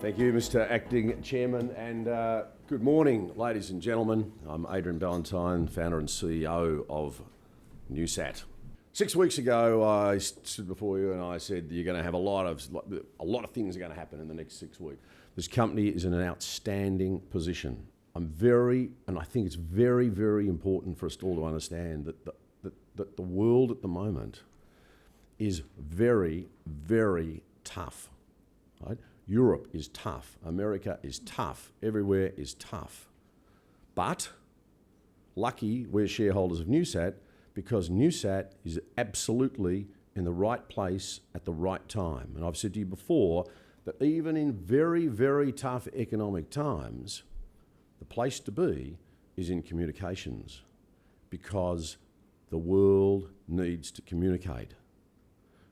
Thank you, Mr. Acting Chairman, and good morning, ladies and gentlemen. I'm Adrian Ballintine, founder and CEO of NewSat. 6 weeks ago, I stood before you and I said you're going to have a lot of things are going to happen in the next 6 weeks. This company is in an outstanding position. I think it's very, very important for us all to understand that the world at the moment is very, very tough. Right? Europe is tough. America is tough. Everywhere is tough. But lucky we're shareholders of NewSat because NewSat is absolutely in the right place at the right time. And I've said to you before that even in very, very tough economic times, the place to be is in communications because the world needs to communicate.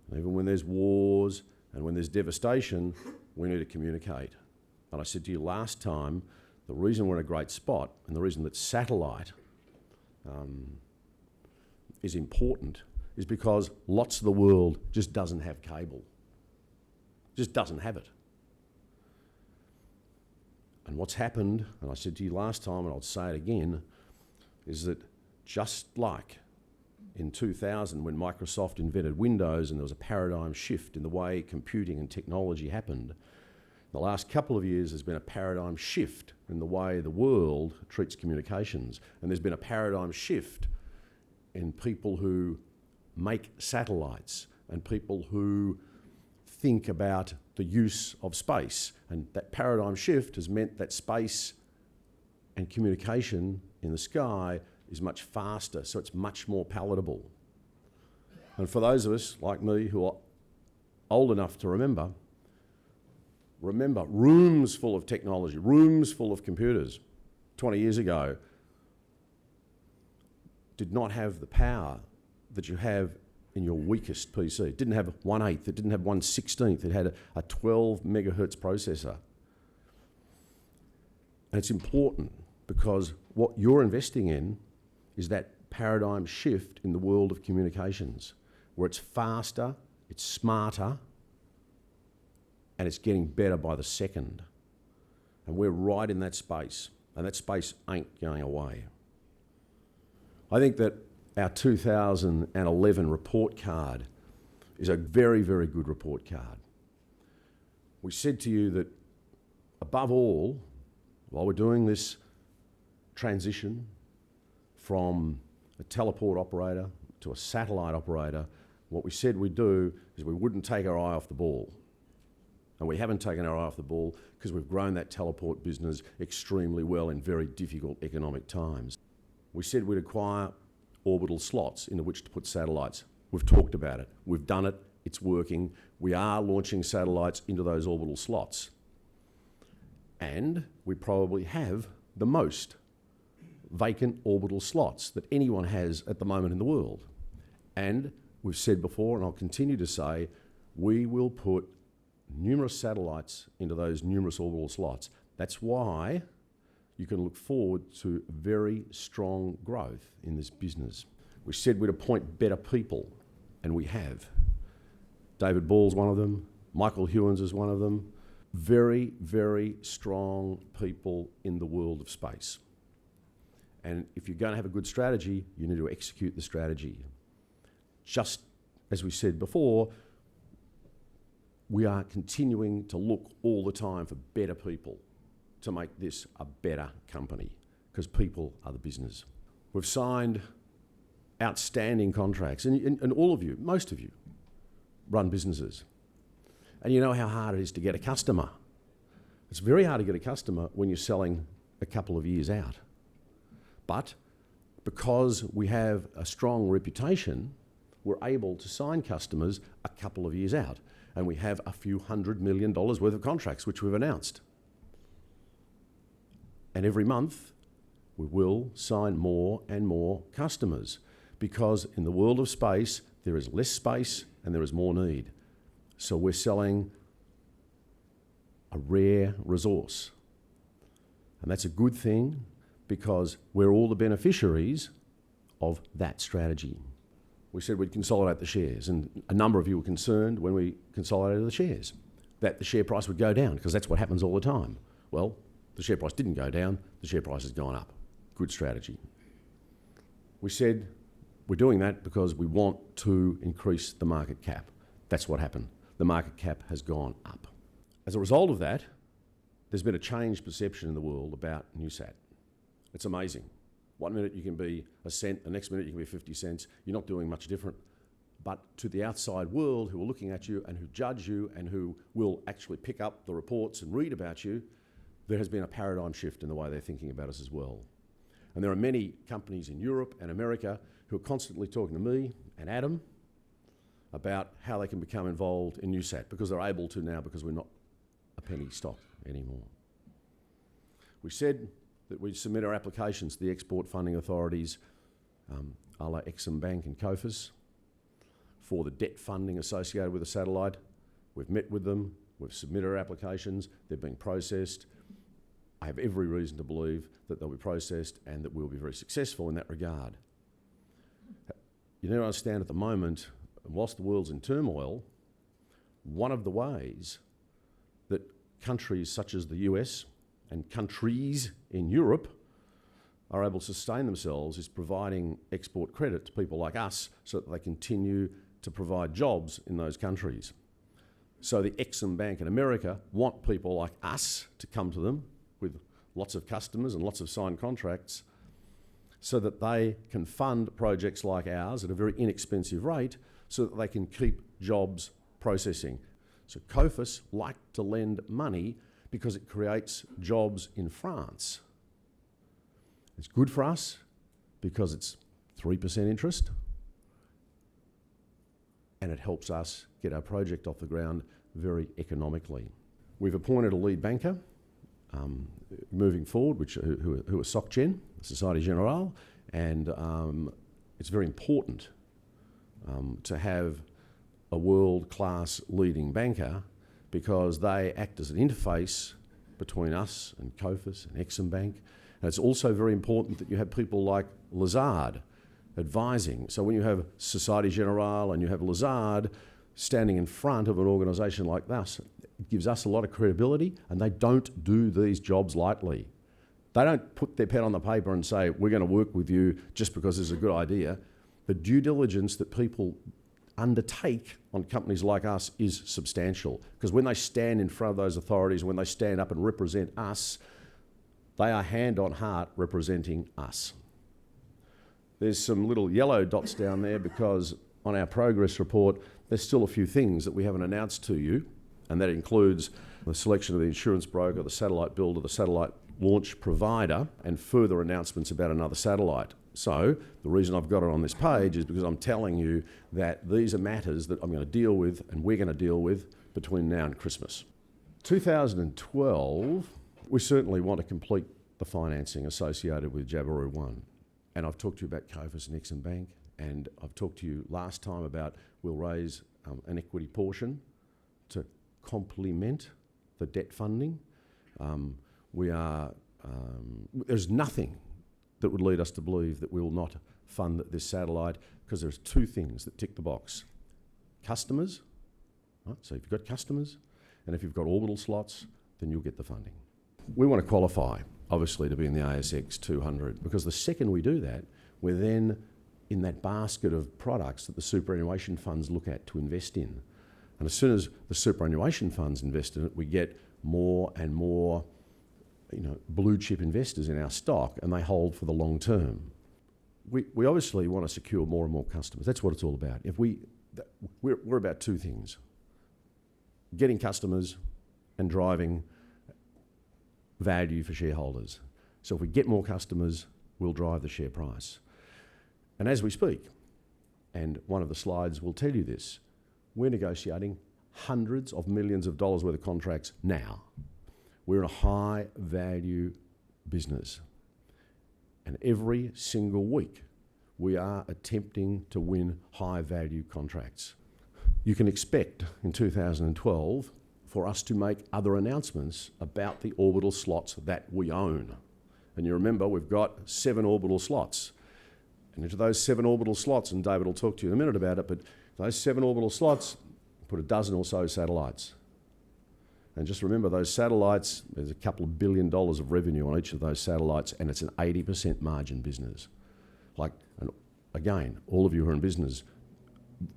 And even when there's wars and when there's devastation, we need to communicate. And I said to you last time, the reason we're in a great spot and the reason that satellite is important is because lots of the world just doesn't have cable. Just doesn't have it. And what's happened, and I said to you last time, and I'll say it again, is that just like in 2000 when Microsoft invented Windows and there was a paradigm shift in the way computing and technology happened, the last couple of years there's been a paradigm shift in the way the world treats communications. And there's been a paradigm shift in people who make satellites and people who think about the use of space. And that paradigm shift has meant that space and communication in the sky is much faster, so it's much more palatable. And for those of us like me who are old enough to remember rooms full of technology, rooms full of computers 20 years ago did not have the power that you have in your weakest PC. It didn't have 1/8, it didn't have 1/16, it had a 12 megahertz processor. And it's important because what you're investing in is that paradigm shift in the world of communications, where it's faster, it's smarter, and it's getting better by the second. And we're right in that space, and that space ain't going away. I think that our 2011 report card is a very, very good report card. We said to you that above all, while we're doing this transition from a teleport operator to a satellite operator, what we said we'd do is we wouldn't take our eye off the ball. And we haven't taken our eye off the ball because we've grown that teleport business extremely well in very difficult economic times. We said we'd acquire orbital slots into which to put satellites. We've talked about it. We've done it. It's working. We are launching satellites into those orbital slots. And we probably have the most vacant orbital slots that anyone has at the moment in the world. And we've said before, and I'll continue to say, we will put numerous satellites into those numerous orbital slots. That's why you can look forward to very strong growth in this business. We said we'd appoint better people, and we have. David Ball's one of them. Michael Hewins is one of them. Very, very strong people in the world of space. And if you're going to have a good strategy, you need to execute the strategy. Just as we said before, we are continuing to look all the time for better people to make this a better company, because people are the business. We've signed outstanding contracts, and all of you, most of you, run businesses. And you know how hard it is to get a customer. It's very hard to get a customer when you're selling a couple of years out. But because we have a strong reputation, we're able to sign customers a couple of years out. And we have a few $100 million worth of contracts, which we've announced. And every month, we will sign more and more customers because in the world of space, there is less space and there is more need. So we're selling a rare resource. And that's a good thing because we're all the beneficiaries of that strategy. We said we'd consolidate the shares, and a number of you were concerned when we consolidated the shares. that the share price would go down, because that's what happens all the time. Well, the share price didn't go down, the share price has gone up. Good strategy. We said we're doing that because we want to increase the market cap. That's what happened. The market cap has gone up. As a result of that, there's been a changed perception in the world about NewSat. It's amazing. 1 minute you can be a cent, the next minute you can be 50 cents. You're not doing much different. But to the outside world who are looking at you and who judge you and who will actually pick up the reports and read about you, there has been a paradigm shift in the way they're thinking about us as well. And there are many companies in Europe and America who are constantly talking to me and Adam about how they can become involved in NewSat, because they're able to now, because we're not a penny stock anymore. We said that we'd submit our applications to the export funding authorities, a la Exim Bank and COFIS, for the debt funding associated with the satellite. We've met with them, we've submitted our applications, they're being processed. I have every reason to believe that they'll be processed and that we'll be very successful in that regard. You need to understand at the moment, whilst the world's in turmoil, one of the ways that countries such as the US and countries in Europe are able to sustain themselves is providing export credit to people like us so that they continue to provide jobs in those countries. So the Exim Bank in America want people like us to come to them with lots of customers and lots of signed contracts so that they can fund projects like ours at a very inexpensive rate so that they can keep jobs processing. So COFIS like to lend money because it creates jobs in France. It's good for us because it's 3% interest and it helps us get our project off the ground very economically. We've appointed a lead banker moving forward, who are SocGen, Société Générale, and it's very important to have a world-class leading banker because they act as an interface between us and COFIS and Exim Bank. And it's also very important that you have people like Lazard advising. So when you have Société Générale and you have Lazard standing in front of an organisation like this, it gives us a lot of credibility, and they don't do these jobs lightly. They don't put their pen on the paper and say, we're going to work with you just because it's a good idea. The due diligence that people undertake on companies like us is substantial, because when they stand in front of those authorities, when they stand up and represent us, they are hand on heart representing us. There's some little yellow dots down there because on our progress report, there's still a few things that we haven't announced to you, and that includes the selection of the insurance broker, the satellite builder, the satellite launch provider, and further announcements about another satellite. So the reason I've got it on this page is because I'm telling you that these are matters that I'm going to deal with and we're going to deal with between now and Christmas. 2012, we certainly want to complete the financing associated with Jabiru-1. And I've talked to you about COFIS and Exim Bank, and I've talked to you last time about we'll raise an equity portion to complement the debt funding. There's nothing that would lead us to believe that we will not fund this satellite, because there's two things that tick the box. Customers, right? So if you've got customers, and if you've got orbital slots, then you'll get the funding. We want to qualify, obviously, to be in the ASX 200, because the second we do that, we're then in that basket of products that the superannuation funds look at to invest in. And as soon as the superannuation funds invest in it, we get more and more blue chip investors in our stock, and they hold for the long term. We obviously want to secure more and more customers. That's what it's all about. We're about two things: getting customers and driving value for shareholders. So if we get more customers, we'll drive the share price. And as we speak, and one of the slides will tell you this, we're negotiating hundreds of millions of dollars worth of contracts now. We're in a high value business. And every single week, we are attempting to win high value contracts. You can expect in 2012 for us to make other announcements about the orbital slots that we own. And you remember, we've got 7 orbital slots. And into those 7 orbital slots, and David will talk to you in a minute about it, but those 7 orbital slots put a dozen or so satellites. And just remember, those satellites, there's a couple of $1 billion of revenue on each of those satellites, and it's an 80% margin business. Like, and again, all of you who are in business,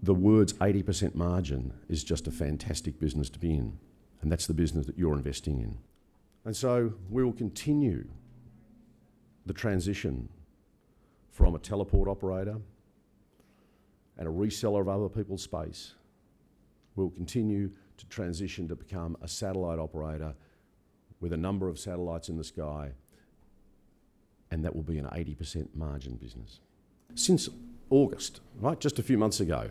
the words 80% margin is just a fantastic business to be in. And that's the business that you're investing in. And so we will continue the transition from a teleport operator and a reseller of other people's space. We'll continue to transition to become a satellite operator with a number of satellites in the sky, and that will be an 80% margin business. Since August, right, just a few months ago,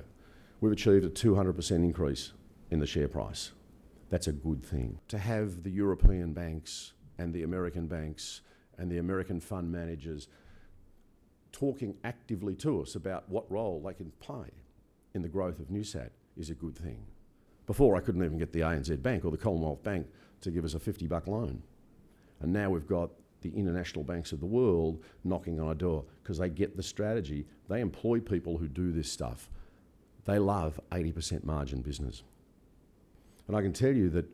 we've achieved a 200% increase in the share price. That's a good thing. To have the European banks and the American banks and the American fund managers talking actively to us about what role they can play in the growth of NewSat is a good thing. Before, I couldn't even get the ANZ Bank or the Commonwealth Bank to give us a $50 loan. And now we've got the international banks of the world knocking on our door because they get the strategy. They employ people who do this stuff. They love 80% margin business. And I can tell you that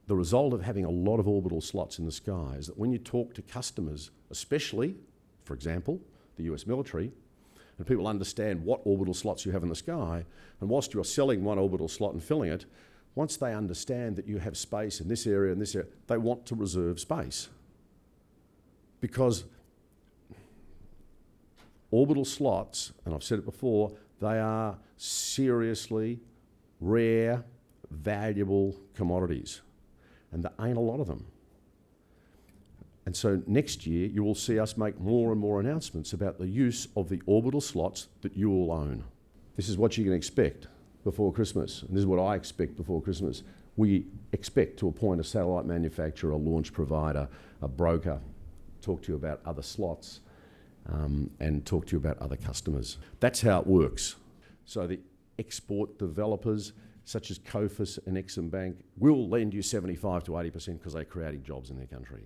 the result of having a lot of orbital slots in the sky is that when you talk to customers, especially, for example, the US military, and people understand what orbital slots you have in the sky, and whilst you're selling one orbital slot and filling it, once they understand that you have space in this area and this area, they want to reserve space. Because orbital slots, and I've said it before, they are seriously rare, valuable commodities. And there ain't a lot of them. And so next year, you will see us make more and more announcements about the use of the orbital slots that you all own. This is what you can expect before Christmas, and this is what I expect before Christmas. We expect to appoint a satellite manufacturer, a launch provider, a broker, talk to you about other slots, and talk to you about other customers. That's how it works. So the export developers, such as COFIS and Exim Bank, will lend you 75 to 80% because they're creating jobs in their country.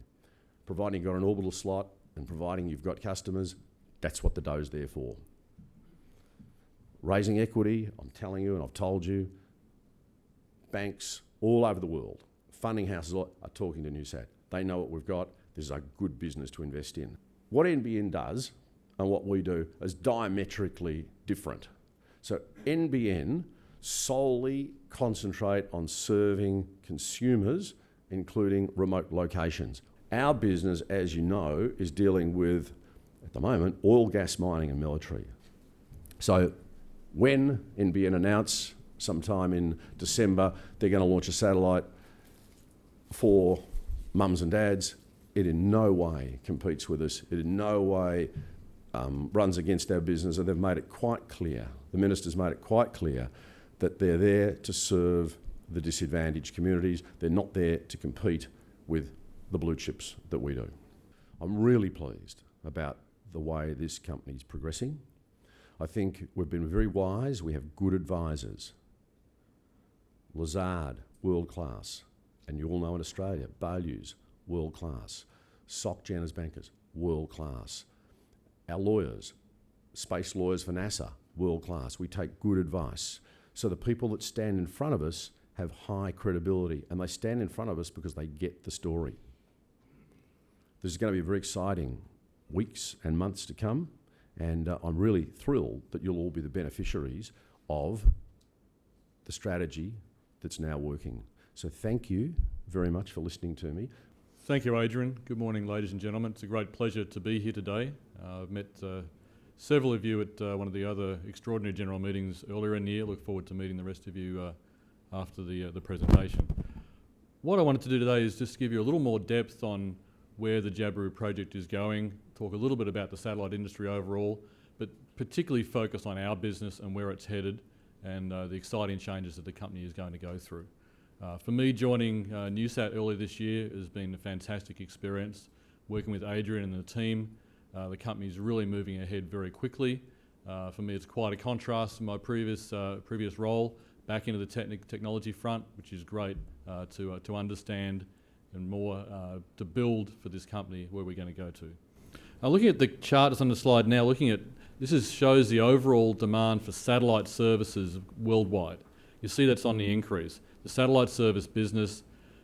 Providing you've got an orbital slot and providing you've got customers, that's what the dough's there for. Raising equity, I'm telling you and I've told you, banks all over the world, funding houses are talking to NewSat. They know what we've got. This is a good business to invest in. What NBN does and what we do is diametrically different. So NBN solely concentrate on serving consumers, including remote locations. Our business, as you know, is dealing with, at the moment, oil, gas, mining and military. So when NBN announce sometime in December they're going to launch a satellite for mums and dads, it in no way competes with us. It in no way runs against our business, and they've made it quite clear, the Minister's made it quite clear that they're there to serve the disadvantaged communities. They're not there to compete with the blue chips that we do. I'm really pleased about the way this company's progressing. I think we've been very wise. We have good advisors. Lazard, world class. And you all know in Australia, Baillieu's, world class. Soc Gen bankers, world class. Our lawyers, space lawyers for NASA, world class. We take good advice. So the people that stand in front of us have high credibility, and they stand in front of us because they get the story. This is going to be very exciting weeks and months to come, and I'm really thrilled that you'll all be the beneficiaries of the strategy that's now working. So thank you very much for listening to me. Thank you, Adrian. Good morning, ladies and gentlemen. It's a great pleasure to be here today. I've met several of you at one of the other extraordinary general meetings earlier in the year. Look forward to meeting the rest of you after the presentation. What I wanted to do today is just give you a little more depth on where the Jabiru project is going, talk a little bit about the satellite industry overall, but particularly focus on our business and where it's headed and the exciting changes that the company is going to go through. For me, joining NewSat earlier this year has been a fantastic experience. Working with Adrian and the team, the company is really moving ahead very quickly. For me, it's quite a contrast to my previous role back into the technology front, which is great to understand and more to build for this company where we're going to go to. Looking at the chart that's on the slide now, shows the overall demand for satellite services worldwide. You see that's on the increase. The satellite service business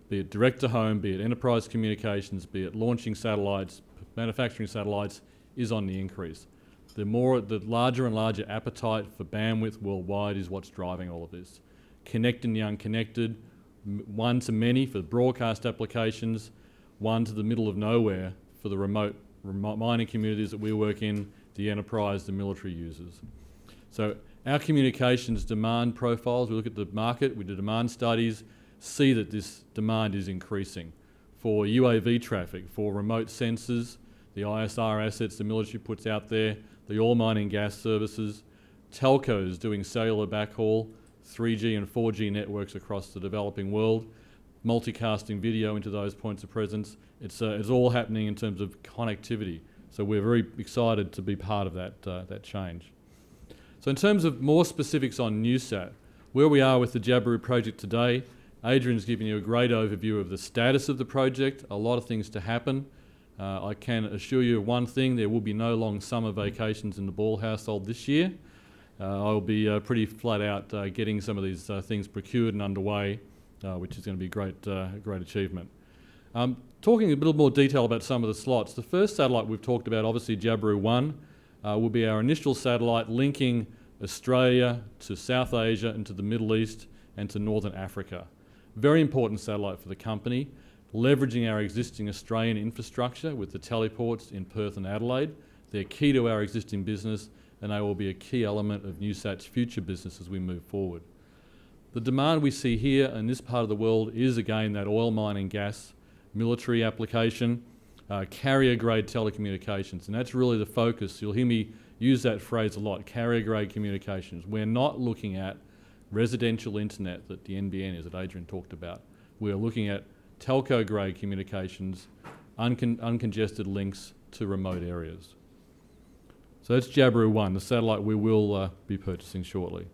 be it direct to home, be it enterprise communications, be it launching satellites, manufacturing satellites, is on the increase. The larger and larger appetite for bandwidth worldwide is what's driving all of this. Connecting the unconnected, one to many for broadcast applications, one to the middle of nowhere for the remote mining communities that we work in, the enterprise, the military users. So our communications demand profiles, we look at the market, we do demand studies, see that this demand is increasing for UAV traffic, for remote sensors, the ISR assets the military puts out there, the oil mining gas services, telcos doing cellular backhaul, 3G and 4G networks across the developing world, multicasting video into those points of presence. It's all happening in terms of connectivity. So we're very excited to be part of that change. So in terms of more specifics on NewSat, where we are with the Jabiru project today, Adrian's given you a great overview of the status of the project, a lot of things to happen. I can assure you of one thing, there will be no long summer vacations in the Ball household this year. I'll be pretty flat out getting some of these things procured and underway, which is going to be a great achievement. Talking a little more detail about some of the slots, the first satellite we've talked about, obviously Jabiru-1, will be our initial satellite linking Australia to South Asia and to the Middle East and to Northern Africa. Very important satellite for the company, leveraging our existing Australian infrastructure with the teleports in Perth and Adelaide. They're key to our existing business and they will be a key element of NewSat's future business as we move forward. The demand we see here in this part of the world is again that oil mining gas, military application, carrier-grade telecommunications, and that's really the focus. You'll hear me use that phrase a lot, carrier-grade communications. We're not looking at residential internet that the NBN is, that Adrian talked about. We're looking at telco-grade communications, uncongested links to remote areas. So that's Jabiru-1, the satellite we will be purchasing shortly.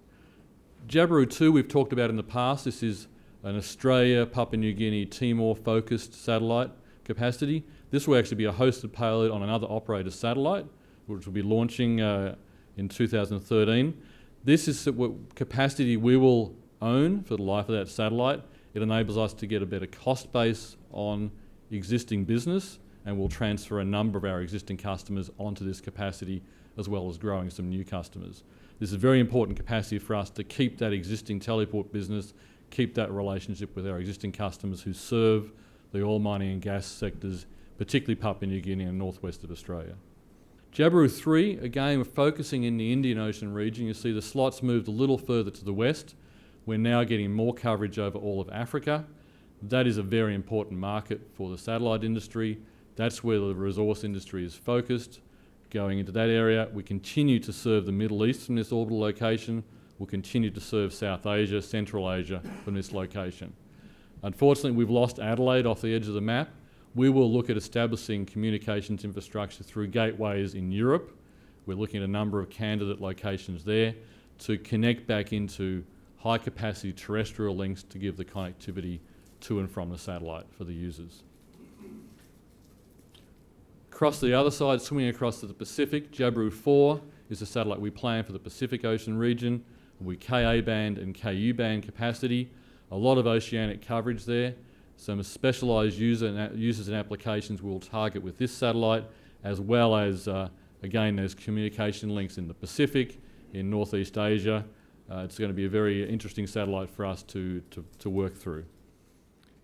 Jabiru-2 we've talked about in the past. This is an Australia, Papua New Guinea, Timor-focused satellite capacity. This will actually be a hosted payload on another operator's satellite, which will be launching in 2013. This is capacity we will own for the life of that satellite. It enables us to get a better cost base on existing business, and we'll transfer a number of our existing customers onto this capacity, as well as growing some new customers. This is very important capacity for us to keep that existing teleport business, keep that relationship with our existing customers who serve the oil mining and gas sectors, particularly Papua New Guinea and northwest of Australia. Jabiru-3, again, we're focusing in the Indian Ocean region. You see the slots moved a little further to the west. We're now getting more coverage over all of Africa. That is a very important market for the satellite industry. That's where the resource industry is focused. Going into that area, we continue to serve the Middle East from this orbital location. We'll continue to serve South Asia, Central Asia from this location. Unfortunately, we've lost Adelaide off the edge of the map. We will look at establishing communications infrastructure through gateways in Europe. We're looking at a number of candidate locations there to connect back into high-capacity terrestrial links to give the connectivity to and from the satellite for the users. Across the other side, swimming across to the Pacific, Jabiru-4 is a satellite we plan for the Pacific Ocean region with Ka-band and Ku-band capacity. A lot of oceanic coverage there. Some specialised users and applications we'll target with this satellite, as well as, again, there's communication links in the Pacific, in Northeast Asia. It's going to be a very interesting satellite for us to work through.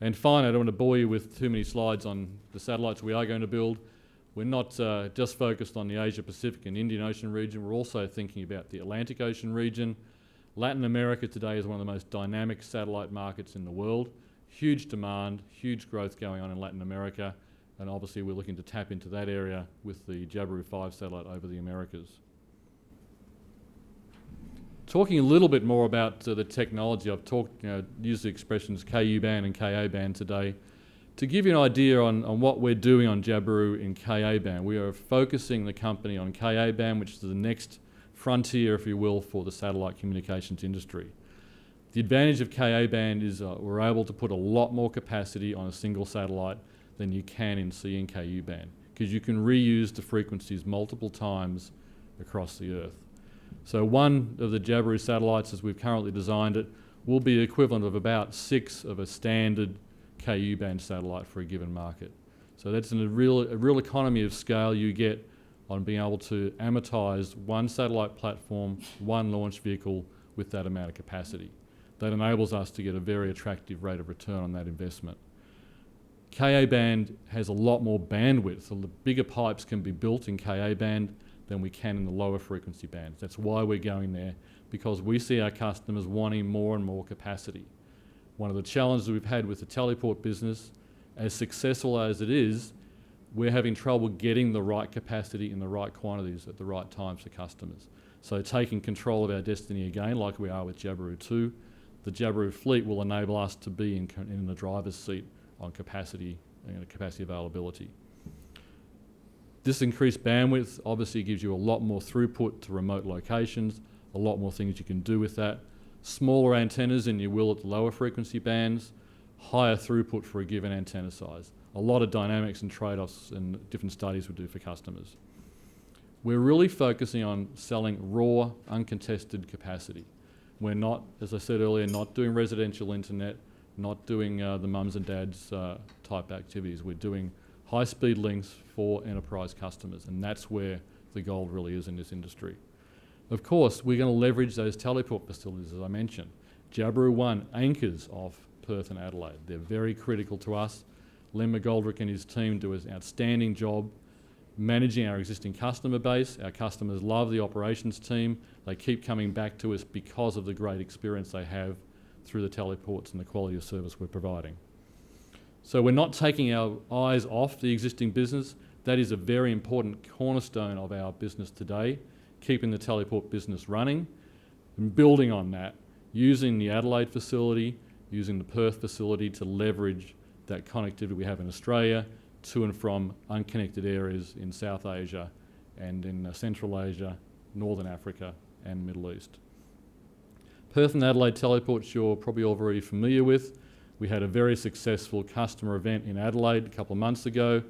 And finally, I don't want to bore you with too many slides on the satellites we are going to build. We're not just focused on the Asia-Pacific and Indian Ocean region. We're also thinking about the Atlantic Ocean region. Latin America today is one of the most dynamic satellite markets in the world. Huge demand, huge growth going on in Latin America, and obviously we're looking to tap into that area with the Jabiru-5 satellite over the Americas. Talking a little bit more about the technology, I've used the expressions Ku-band and Ka-band today. To give you an idea on what we're doing on Jabiru in Ka-band, we are focusing the company on Ka-band, which is the next frontier, if you will, for the satellite communications industry. The advantage of Ka-band is we're able to put a lot more capacity on a single satellite than you can in C and Ku-band, because you can reuse the frequencies multiple times across the Earth. So one of the Jabiru satellites, as we've currently designed it, will be equivalent of about 6 of a standard Ku-band satellite for a given market. So that's a real economy of scale you get on being able to amortise one satellite platform, one launch vehicle with that amount of capacity. That enables us to get a very attractive rate of return on that investment. Ka-band has a lot more bandwidth, so the bigger pipes can be built in Ka-band than we can in the lower frequency bands. That's why we're going there, because we see our customers wanting more and more capacity. One of the challenges we've had with the teleport business, as successful as it is, we're having trouble getting the right capacity in the right quantities at the right times for customers. So taking control of our destiny again, like we are with Jabiru-2, the Jabiru fleet will enable us to be in the driver's seat on capacity and capacity availability. This increased bandwidth obviously gives you a lot more throughput to remote locations, a lot more things you can do with that. Smaller antennas than you will at the lower frequency bands, higher throughput for a given antenna size. A lot of dynamics and trade-offs and different studies we do for customers. We're really focusing on selling raw, uncontested capacity. We're not, as I said earlier, not doing residential internet, not doing the mums and dads type activities. We're doing high-speed links for enterprise customers, and that's where the gold really is in this industry. Of course, we're going to leverage those teleport facilities, as I mentioned. Jabiru-1 anchors off Perth and Adelaide. They're very critical to us. Len McGoldrick and his team do an outstanding job managing our existing customer base. Our customers love the operations team. They keep coming back to us because of the great experience they have through the teleports and the quality of service we're providing. So we're not taking our eyes off the existing business. That is a very important cornerstone of our business today, keeping the teleport business running and building on that, using the Adelaide facility, using the Perth facility to leverage that connectivity we have in Australia to and from unconnected areas in South Asia and in Central Asia, Northern Africa and Middle East. Perth and Adelaide teleports you're probably all very familiar with. We had a very successful customer event in Adelaide a couple of months ago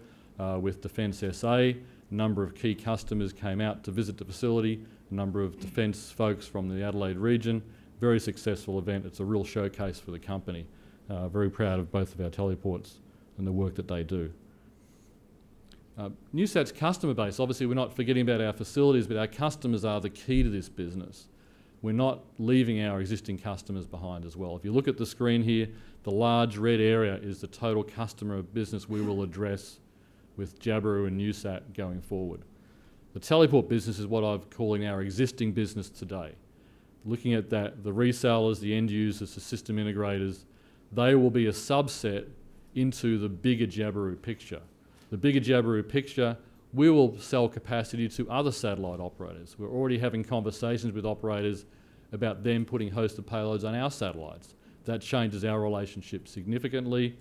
with Defence SA. A number of key customers came out to visit the facility, a number of defence folks from the Adelaide region. Very successful event. It's a real showcase for the company. Very proud of both of our teleports and the work that they do. NewSat's customer base, obviously we're not forgetting about our facilities, but our customers are the key to this business. We're not leaving our existing customers behind as well. If you look at the screen here, the large red area is the total customer business we will address with Jabiru and NewSat going forward. The teleport business is what I'm calling our existing business today. Looking at that, the resellers, the end users, the system integrators, they will be a subset into the bigger Jabiru picture. The bigger Jabiru picture, we will sell capacity to other satellite operators. We're already having conversations with operators about them putting hosted payloads on our satellites. That changes our relationship significantly.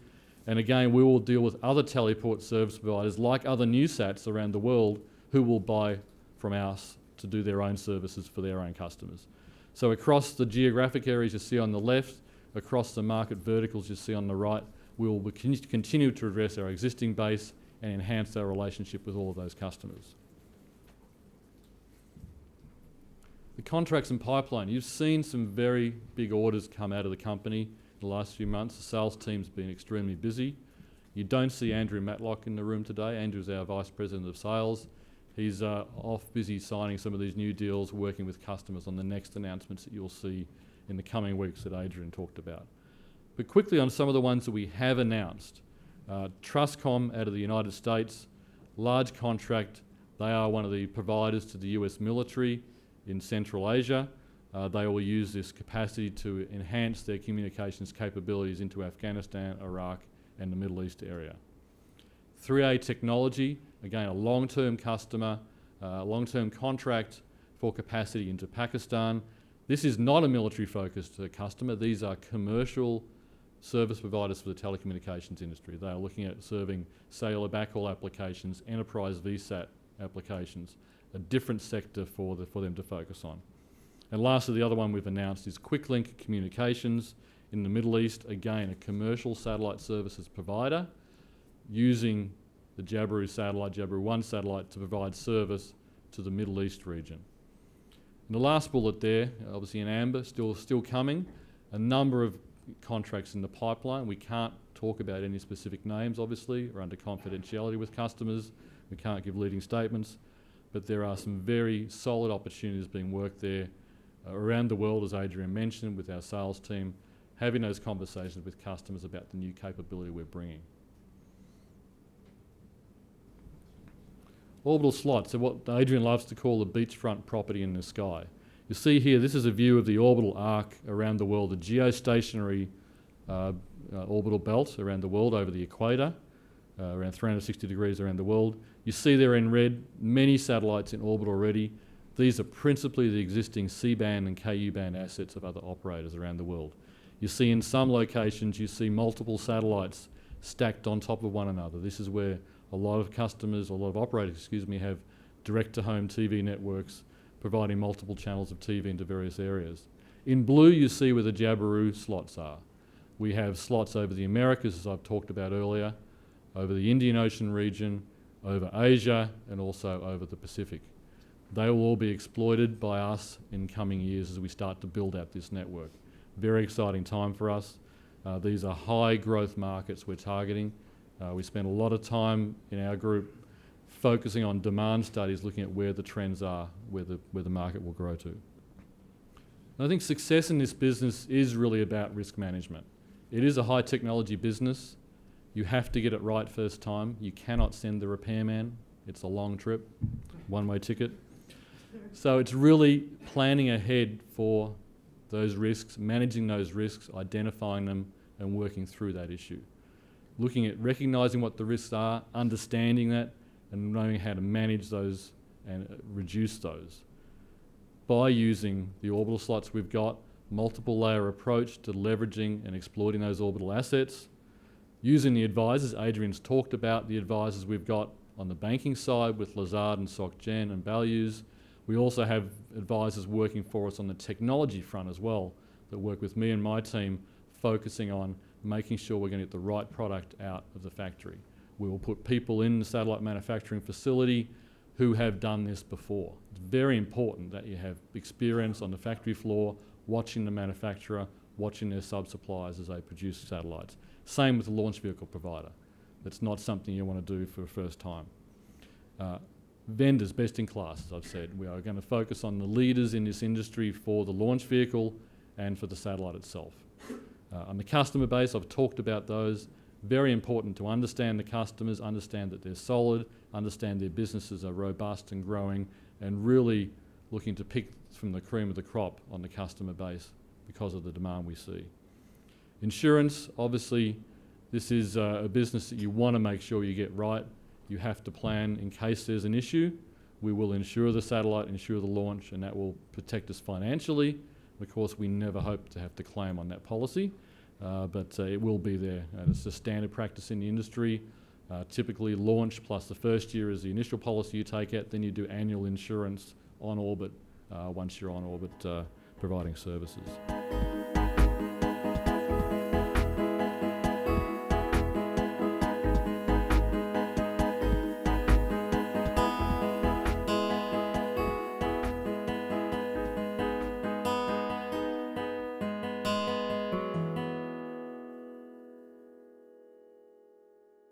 And again, we will deal with other teleport service providers like other NewSats around the world who will buy from us to do their own services for their own customers. So across the geographic areas you see on the left, across the market verticals you see on the right, we will continue to address our existing base and enhance our relationship with all of those customers. The contracts and pipeline. You've seen some very big orders come out of the company in the last few months. The sales team's been extremely busy. You don't see Andrew Matlock in the room today. Andrew's our Vice President of Sales. He's off busy signing some of these new deals, working with customers on the next announcements that you'll see in the coming weeks that Adrian talked about. But quickly on some of the ones that we have announced. Trustcom out of the United States, large contract. They are one of the providers to the US military in Central Asia. They will use this capacity to enhance their communications capabilities into Afghanistan, Iraq and the Middle East area. 3A Technology, again a long-term customer, long-term contract for capacity into Pakistan. This is not a military-focused customer. These are commercial service providers for the telecommunications industry. They are looking at serving cellular backhaul applications, enterprise VSAT applications, a different sector for them to focus on. And lastly, the other one we've announced is QuickLink Communications in the Middle East. Again, a commercial satellite services provider using the Jabiru satellite, Jabiru-1 satellite, to provide service to the Middle East region. And the last bullet there, obviously in amber, still coming, a number of contracts in the pipeline. We can't talk about any specific names, obviously. We're under confidentiality with customers. We can't give leading statements. But there are some very solid opportunities being worked there around the world, as Adrian mentioned, with our sales team, having those conversations with customers about the new capability we're bringing. Orbital slots are what Adrian loves to call the beachfront property in the sky. You see here, this is a view of the orbital arc around the world, the geostationary orbital belt around the world over the equator, around 360 degrees around the world. You see there in red many satellites in orbit already. These are principally the existing C-band and Ku-band assets of other operators around the world. You see in some locations, you see multiple satellites stacked on top of one another. This is where a lot of customers, or a lot of operators, have direct-to-home TV networks providing multiple channels of TV into various areas. In blue, you see where the Jabiru slots are. We have slots over the Americas, as I've talked about earlier, over the Indian Ocean region, over Asia, and also over the Pacific. They will all be exploited by us in coming years as we start to build out this network. Very exciting time for us. These are high growth markets we're targeting. We spend a lot of time in our group focusing on demand studies, looking at where the trends are, where the market will grow to. And I think success in this business is really about risk management. It is a high technology business. You have to get it right first time. You cannot send the repairman. It's a long trip, one-way ticket. So it's really planning ahead for those risks, managing those risks, identifying them, and working through that issue. Looking at recognising what the risks are, understanding that, and knowing how to manage those and reduce those. By using the orbital slots we've got, multiple layer approach to leveraging and exploiting those orbital assets, using the advisors, Adrian's talked about the advisors we've got on the banking side with Lazard and SocGen and Values. We also have advisors working for us on the technology front as well that work with me and my team, focusing on making sure we're going to get the right product out of the factory. We will put people in the satellite manufacturing facility who have done this before. It's very important that you have experience on the factory floor, watching the manufacturer, watching their sub-suppliers as they produce satellites. Same with the launch vehicle provider. That's not something you want to do for the first time. Vendors, best in class, as I've said. We are going to focus on the leaders in this industry for the launch vehicle and for the satellite itself. On the customer base, I've talked about those. Very important to understand the customers, understand that they're solid, understand their businesses are robust and growing, and really looking to pick from the cream of the crop on the customer base because of the demand we see. Insurance, obviously, this is a business that you want to make sure you get right. You have to plan in case there's an issue. We will insure the satellite, insure the launch, and that will protect us financially. Of course, we never hope to have to claim on that policy, but it will be there. And it's a standard practice in the industry. Typically launch plus the first year is the initial policy you take out, then you do annual insurance on orbit once you're on orbit providing services.